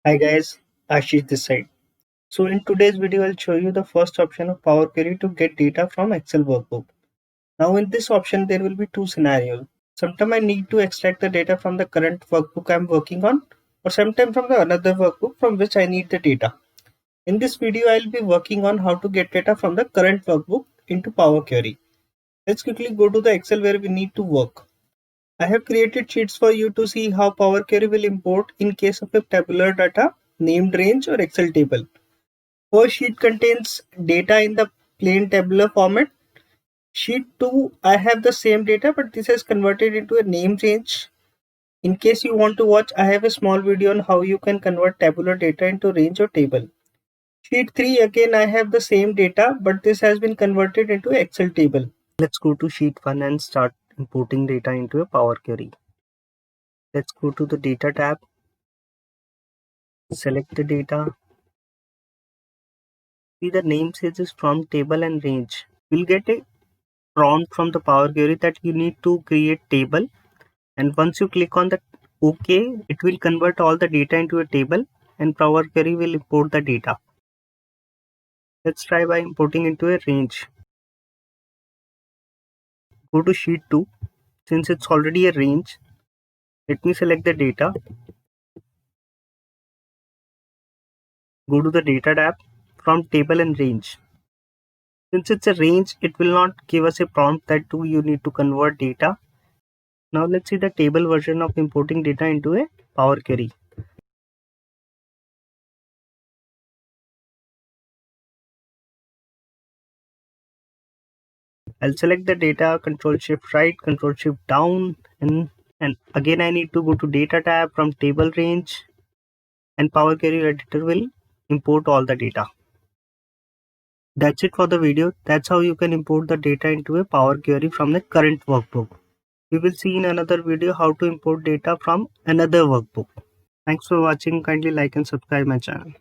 Hi guys, Ashish this side. So in today's video, I'll show you the first option of Power Query to get data from Excel workbook. Now in this option, there will be two scenarios. Sometimes I need to extract the data from the current workbook I'm working on, or sometimes from the another workbook from which I need the data. In this video, I'll be working on how to get data from the current workbook into Power Query. Let's quickly go to the Excel where we need to work. I have created sheets for you to see how Power Query will import in case of a tabular data, named range or Excel table. First sheet contains data in the plain tabular format. Sheet 2, I have the same data, but this is converted into a name range. In case you want to watch, I have a small video on how you can convert tabular data into range or table. Sheet 3, again, I have the same data, but this has been converted into Excel table. Let's go to sheet 1 and start importing data into a Power Query. Let's go to the data tab, select the data. See the name says is from table and range. We'll get a prompt from the Power Query that you need to create table, and once you click on the OK, it will convert all the data into a table and Power Query will import the data. Let's try by importing into a range. Go to sheet 2. Since it's already a range, let me select the data. Go to the data tab from table and range. Since it's a range, it will not give us a prompt that you need to convert data. Now let's see the table version of importing data into a Power Query. I'll select the data, Control Shift right, Control Shift down, and again I need to go to data tab from table range, and Power Query editor will import all the data. That's it for the video. That's how you can import the data into a Power Query from the current workbook. We will see in another video how to import data from another workbook. Thanks for watching. Kindly like and subscribe my channel.